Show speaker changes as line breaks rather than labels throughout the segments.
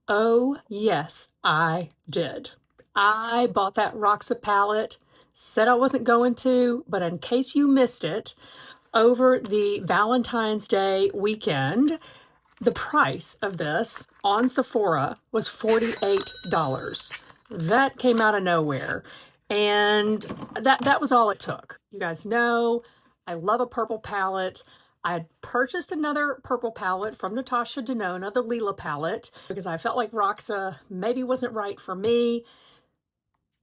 Oh, yes, I did. I bought that Roxa palette, said I wasn't going to, but in case you missed it, over the Valentine's Day weekend, the price of this on Sephora was $48. That came out of nowhere. And that was all it took. You guys know I love a purple palette. I had purchased another purple palette from Natasha Denona, the Lila palette, because I felt like Roxa maybe wasn't right for me.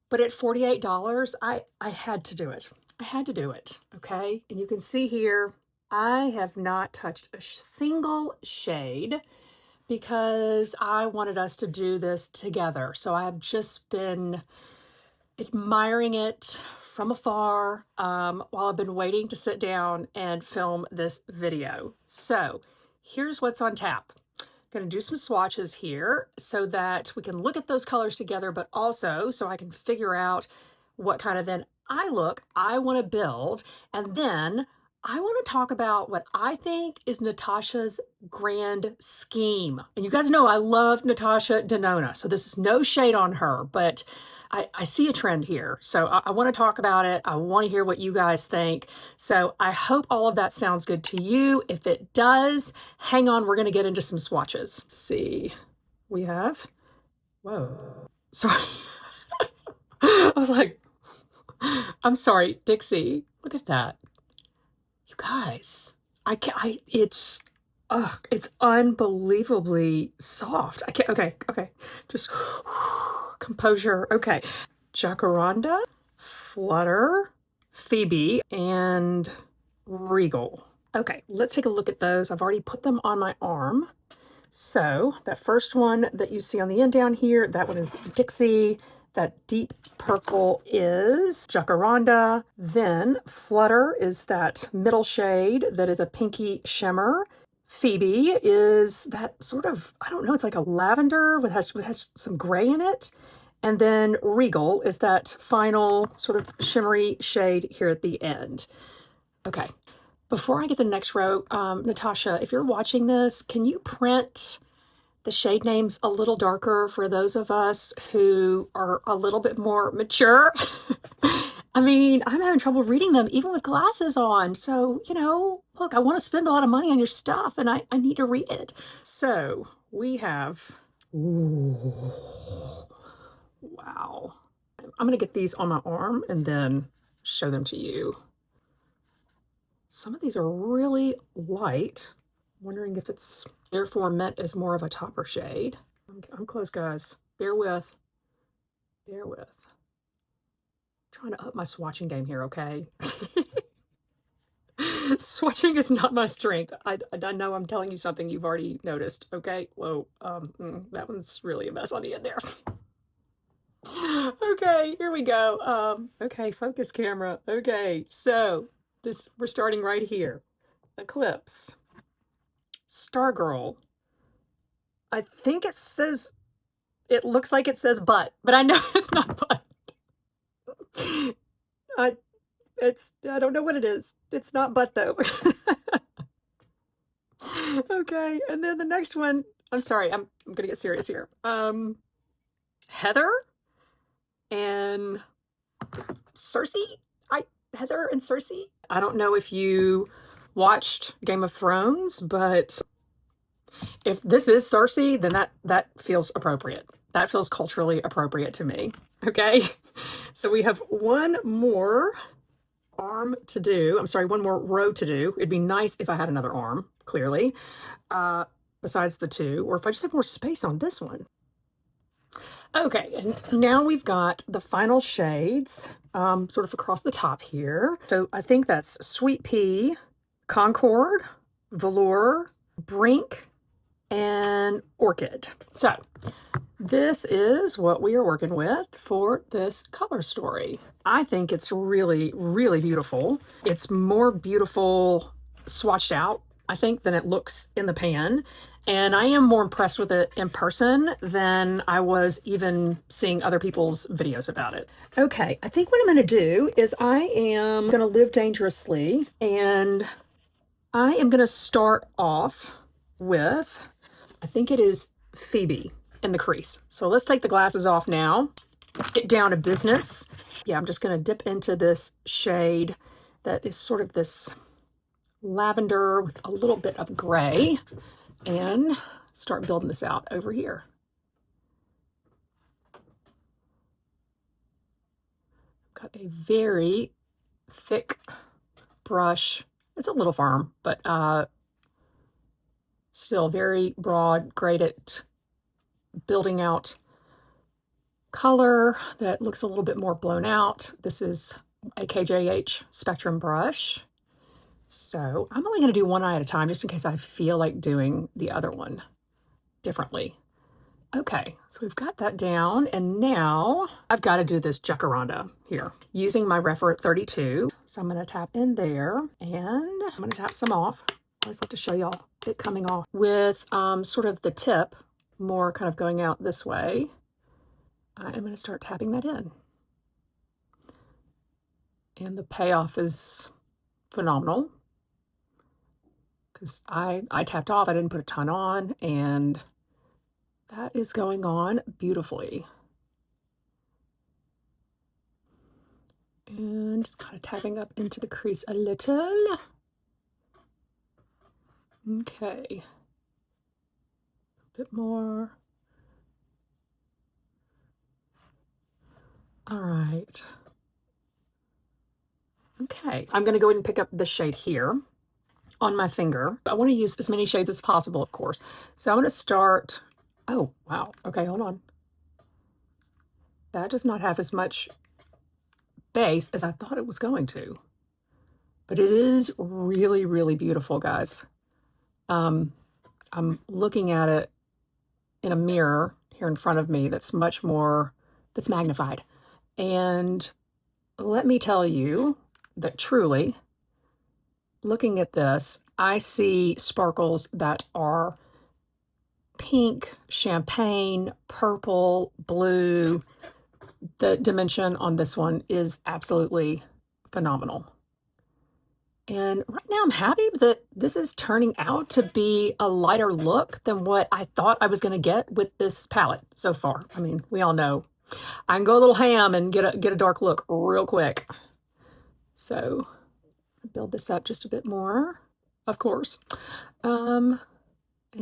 But at $48, I had to do it. I had to do it, okay? And you can see here, I have not touched a single shade because I wanted us to do this together. So I have just been admiring it from afar while I've been waiting to sit down and film this video. So here's what's on tap. I'm going to do some swatches here so that we can look at those colors together, but also so I can figure out what kind of then eye look I want to build. And then I want to talk about what I think is Natasha's grand scheme. And you guys know I love Natasha Denona, so this is no shade on her, but I see a trend here. So I want to talk about it. I want to hear what you guys think. So I hope all of that sounds good to you. If it does, hang on, we're going to get into some swatches. Let's see, we have, whoa, sorry. I was like, I'm sorry, Dixie, look at that. You guys, it's unbelievably soft. I can't, okay, just composure. Okay, Jacaranda, Flutter, Phoebe, and Regal. Okay, let's take a look at those. I've already put them on my arm. So that first one that you see on the end down here, that one is Dixie. That deep purple is Jacaranda. Then Flutter is that middle shade that is a pinky shimmer. Phoebe is that sort of, I don't know, it's like a lavender with has some gray in it. And then Regal is that final sort of shimmery shade here at the end. Okay, before I get the next row, Natasha, if you're watching this, can you print the shade names a little darker for those of us who are a little bit more mature? I mean, I'm having trouble reading them even with glasses on. So, you know, look, I want to spend a lot of money on your stuff and I need to read it. So we have, ooh, wow. I'm going to get these on my arm and then show them to you. Some of these are really light. I'm wondering if it's therefore meant as more of a topper shade. I'm close, guys. Bear with. Bear with. I'm trying to up my swatching game here, okay? Swatching is not my strength. I know I'm telling you something you've already noticed, okay? Whoa, that one's really a mess on the end there. Okay, here we go. Okay, focus camera. Okay, so we're starting right here. Eclipse. Stargirl. I think it says, it looks like it says butt, but I know it's not butt. I don't know what it is. It's not butt though. Okay, and then the next one, I'm sorry, I'm gonna get serious here. Heather and Cersei. Heather and Cersei. I don't know if you watched Game of Thrones, but if this is Cersei, then that feels appropriate. That feels culturally appropriate to me. Okay, so we have one more arm to do. I'm sorry, one more row to do. It'd be nice if I had another arm, clearly, besides the two, or if I just have more space on this one. Okay, and now we've got the final shades sort of across the top here. So I think that's Sweet Pea, Concord, Velour, Brink, and Orchid. So this is what we are working with for this color story. I think it's really, really beautiful. It's more beautiful swatched out, I think, than it looks in the pan. And I am more impressed with it in person than I was even seeing other people's videos about it. Okay, I think what I'm going to do is I am going to live dangerously, and I am going to start off with, I think it is Phoebe. in the crease. So let's take the glasses off now, get down to business. Yeah, I'm just going to dip into this shade that is sort of this lavender with a little bit of gray and start building this out over here. Got a very thick brush. It's a little firm, but still very broad, great at building out color that looks a little bit more blown out. This is a KJH Spectrum brush. So I'm only going to do one eye at a time just in case I feel like doing the other one differently. Okay, so we've got that down, and now I've got to do this jacaranda here using my Referent 32. So I'm going to tap in there, and I'm going to tap some off. I always like to show y'all it coming off with sort of the tip more kind of going out this way. I'm going to start tapping that in. And the payoff is phenomenal because I tapped off, I didn't put a ton on, and that is going on beautifully. And just kind of tapping up into the crease a little. Okay. A bit more. All right. Okay, I'm going to go ahead and pick up this shade here on my finger. I want to use as many shades as possible, of course. So I'm going to start. Oh, wow. Okay, hold on. That does not have as much base as I thought it was going to. But it is really, really beautiful, guys. I'm looking at it in a mirror here in front of me that's much more, that's magnified. And let me tell you that truly, looking at this, I see sparkles that are pink, champagne, purple, blue. The dimension on this one is absolutely phenomenal. And right now I'm happy that this is turning out to be a lighter look than what I thought I was going to get with this palette so far. I mean, we all know I can go a little ham and get a dark look real quick. So build this up just a bit more, of course. And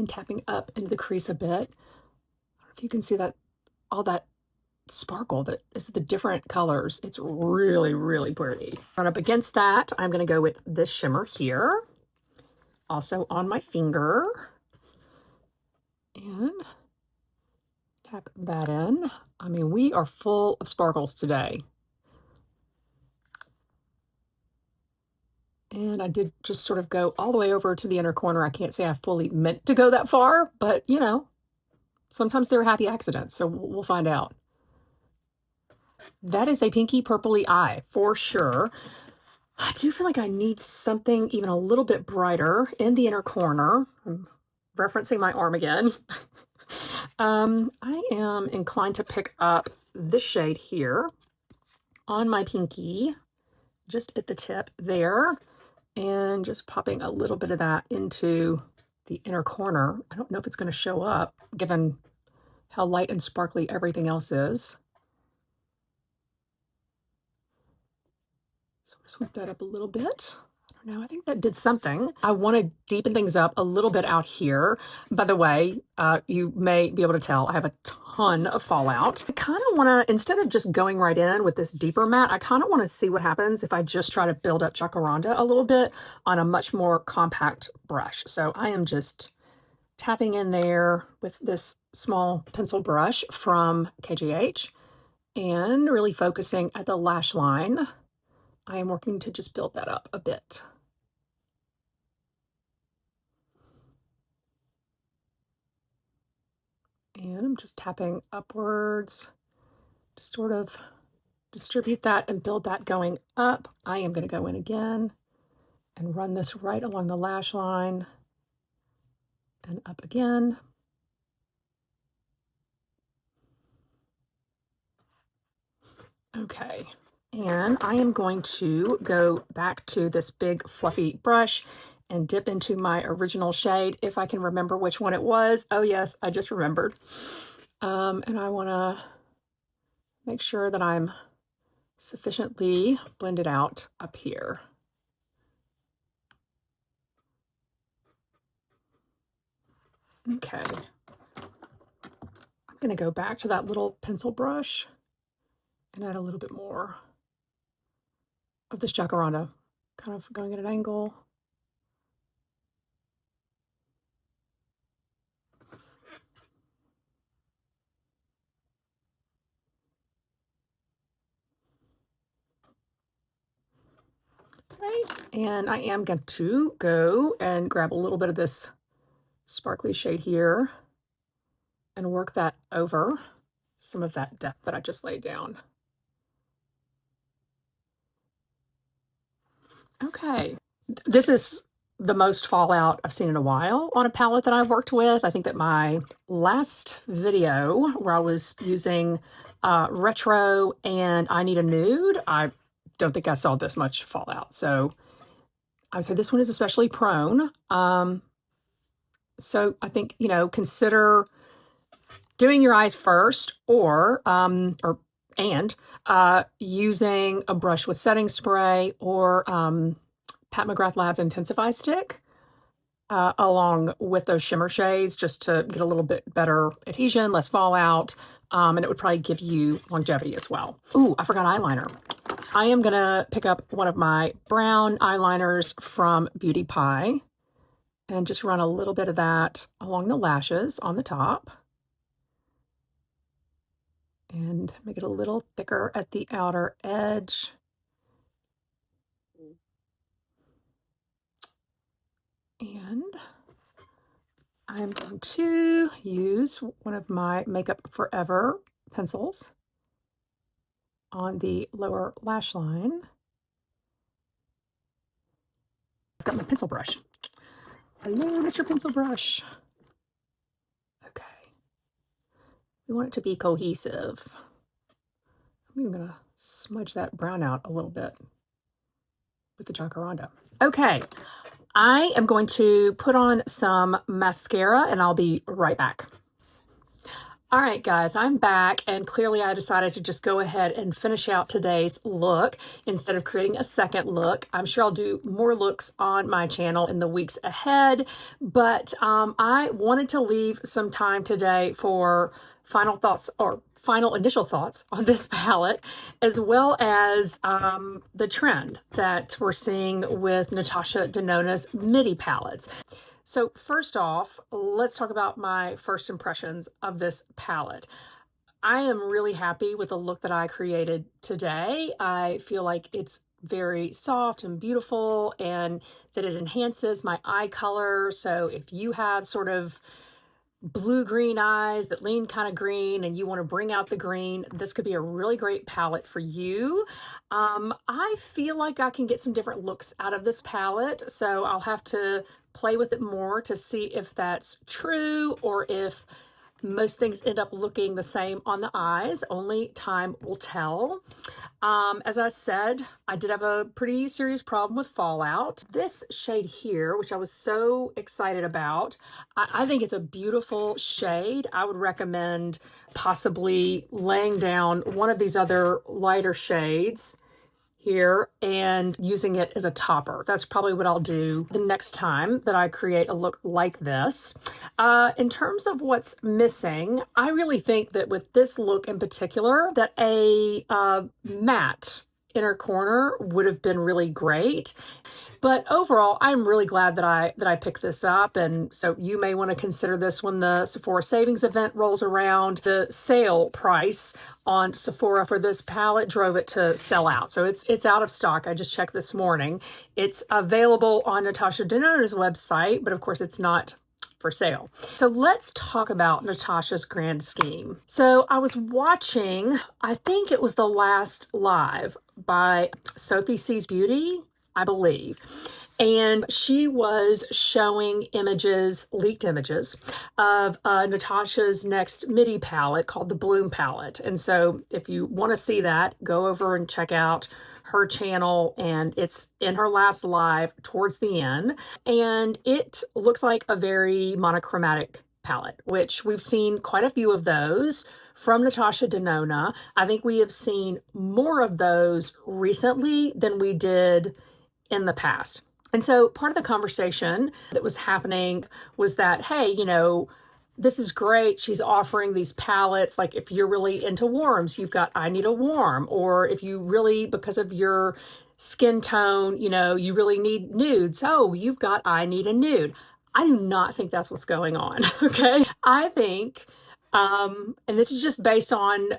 tapping up into the crease a bit. I don't know if you can see that, all that sparkle that is the different colors. It's really, really pretty. Run up against that, I'm going to go with this shimmer here, also on my finger, and tap that in. I mean, we are full of sparkles today. And I did just sort of go all the way over to the inner corner. I can't say I fully meant to go that far, but you know, sometimes there are happy accidents, so we'll find out. That is a pinky purpley eye for sure. I do feel like I need something even a little bit brighter in the inner corner. I'm referencing my arm again. I am inclined to pick up this shade here on my pinky, just at the tip there, and just popping a little bit of that into the inner corner. I don't know if it's going to show up given how light and sparkly everything else is. So sweep that up a little bit. I don't know, I think that did something. I want to deepen things up a little bit out here. By the way, you may be able to tell I have a ton of fallout. I kind of want to, instead of just going right in with this deeper matte, I kind of want to see what happens if I just try to build up jacaranda a little bit on a much more compact brush. So I am just tapping in there with this small pencil brush from KJH and really focusing at the lash line. I am working to just build that up a bit. And I'm just tapping upwards to sort of distribute that and build that going up. I am going to go in again and run this right along the lash line and up again. Okay, and I am going to go back to this big fluffy brush and dip into my original shade, if I can remember which one it was. Oh yes, I just remembered. And I want to make sure that I'm sufficiently blended out up here. Okay. I'm going to go back to that little pencil brush and add a little bit more of this jacaranda, kind of going at an angle. Okay, and I am going to go and grab a little bit of this sparkly shade here and work that over some of that depth that I just laid down. Okay, this is the most fallout I've seen in a while on a palette that I've worked with. I think that my last video where I was using retro and I Need a Nude, I don't think I saw this much fallout. So I would say this one is especially prone. So I think, you know, consider doing your eyes first or using a brush with setting spray or Pat McGrath Labs Intensify Stick along with those shimmer shades just to get a little bit better adhesion, less fallout, and it would probably give you longevity as well. Ooh, I forgot eyeliner. I am gonna pick up one of my brown eyeliners from Beauty Pie and just run a little bit of that along the lashes on the top and make it a little thicker at the outer edge. And I'm going to use one of my Makeup Forever pencils on the lower lash line. I've got my pencil brush. Hello, Mr. Pencil Brush. Okay. We want it to be cohesive. I'm even gonna smudge that brown out a little bit with the jacaranda. Okay, I am going to put on some mascara and I'll be right back. All right, guys, I'm back, and clearly I decided to just go ahead and finish out today's look instead of creating a second look. I'm sure I'll do more looks on my channel in the weeks ahead, but I wanted to leave some time today for final thoughts or final initial thoughts on this palette, as well as the trend that we're seeing with Natasha Denona's midi palettes. So first off, let's talk about my first impressions of this palette. I am really happy with the look that I created today. I feel like it's very soft and beautiful and that it enhances my eye color. So if you have sort of blue-green eyes that lean kind of green and you want to bring out the green, this could be a really great palette for you. I feel like I can get some different looks out of this palette, so I'll have to play with it more to see if that's true or if most things end up looking the same on the eyes. Only time will tell. As I said, I did have a pretty serious problem with fallout. This shade here, which I was so excited about, I think it's a beautiful shade. I would recommend possibly laying down one of these other lighter shades here and using it as a topper. That's probably what I'll do the next time that I create a look like this. In terms of what's missing, I really think that with this look in particular, that a matte inner corner would have been really great. But overall, I'm really glad that I picked this up, and so you may want to consider this when the Sephora savings event rolls around. The sale price on Sephora for this palette drove it to sell out, so it's out of stock. I just checked this morning. It's available on Natasha Denona's website, but of course it's not for sale. So let's talk about Natasha's grand scheme. So I was watching, I think it was the last live by Sophie Sees Beauty, I believe. And she was showing images, leaked images, of Natasha's next midi palette called the Bloom palette. And so if you want to see that, go over and check out her channel, and it's in her last live towards the end. And it looks like a very monochromatic palette, which we've seen quite a few of those from NATASHA Denona. I think we have seen more of those recently than we did in the past. And so part of the conversation that was happening was that, hey, you know, this is great. She's offering these palettes. Like if you're really into warms, you've got I Need a Warm. Or if you really, because of your skin tone, you know, you really need nudes. Oh, you've got I Need a Nude. I do not think that's what's going on. Okay. I think, and this is just based on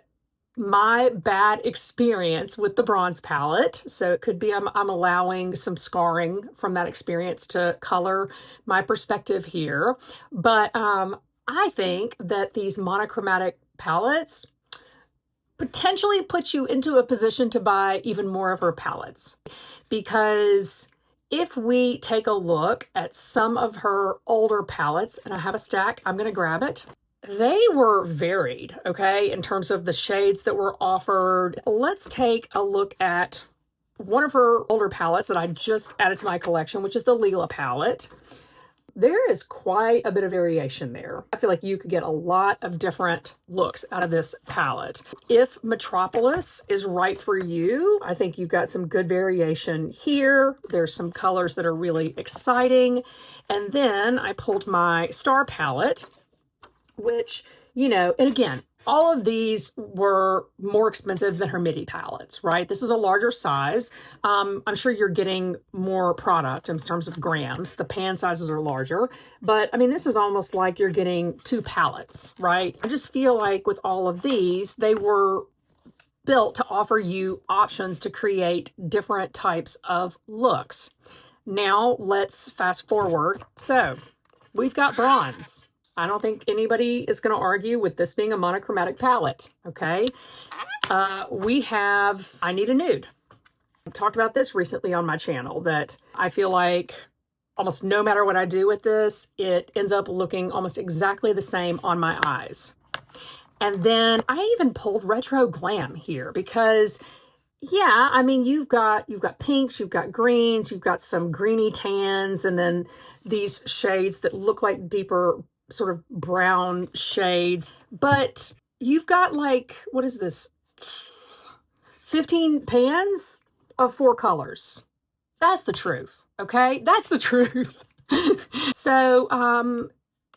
my bad experience with the bronze palette. So it could be I'm allowing some scarring from that experience to color my perspective here. But I think that these monochromatic palettes potentially put you into a position to buy even more of her palettes. Because if we take a look at some of her older palettes, and I have a stack, I'm going to grab it. They were varied, okay, in terms of the shades that were offered. Let's take a look at one of her older palettes that I just added to my collection, which is the Lila palette. There is quite a bit of variation there. I feel like you could get a lot of different looks out of this palette. If Metropolis is right for you, I think you've got some good variation here. There's some colors that are really exciting. And then I pulled my Star palette, which, you know, and again, all of these were more expensive than her midi palettes, right? This is a larger size. I'm sure you're getting more product in terms of grams. The pan sizes are larger, but I mean, this is almost like you're getting 2 palettes, right? I just feel like with all of these, they were built to offer you options to create different types of looks. Now let's fast forward. So we've got bronze. I don't think anybody is going to argue with this being a monochromatic palette, okay? We have I Need a Nude. I've talked about this recently on my channel, that I feel like almost no matter what I do with this, it ends up looking almost exactly the same on my eyes. And then I even pulled Retro Glam here because, yeah, I mean, you've got pinks, you've got greens, you've got some greeny tans, and then these shades that look like deeper sort of brown shades. But you've got like, what is this? 15 pans of 4 colors. That's the truth, okay? That's the truth. So,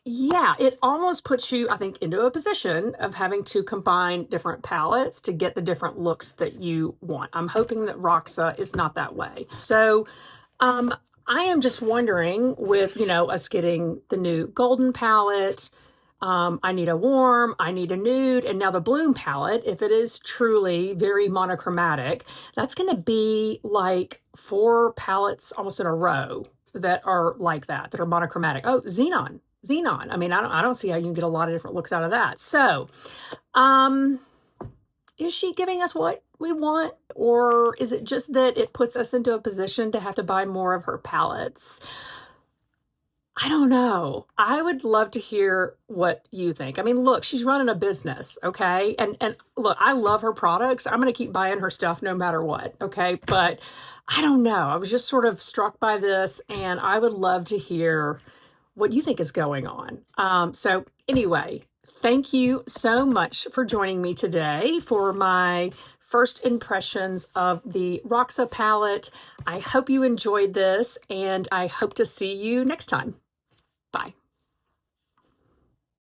yeah, it almost puts you, I think, into a position of having to combine different palettes to get the different looks that you want. I'm hoping that Roxa is not that way. So, I am just wondering with, you know, us getting the new golden palette, I Need a Warm, I Need a Nude, and now the Bloom palette, if it is truly very monochromatic, that's going to be like 4 palettes almost in a row that are like that are monochromatic. Oh, Xenon. I mean, I don't see how you can get a lot of different looks out of that. So, is she giving us what we want, or is it just that it puts us into a position to have to buy more of her palettes? I don't know. I would love to hear what you think. I mean, look, she's running a business, okay? And look, I love her products. I'm going to keep buying her stuff no matter what, okay? But I don't know. I was just sort of struck by this, and I would love to hear what you think is going on. So anyway, thank you so much for joining me today for my first impressions of the Roxa palette. I hope you enjoyed this, and I hope to see you next time. Bye.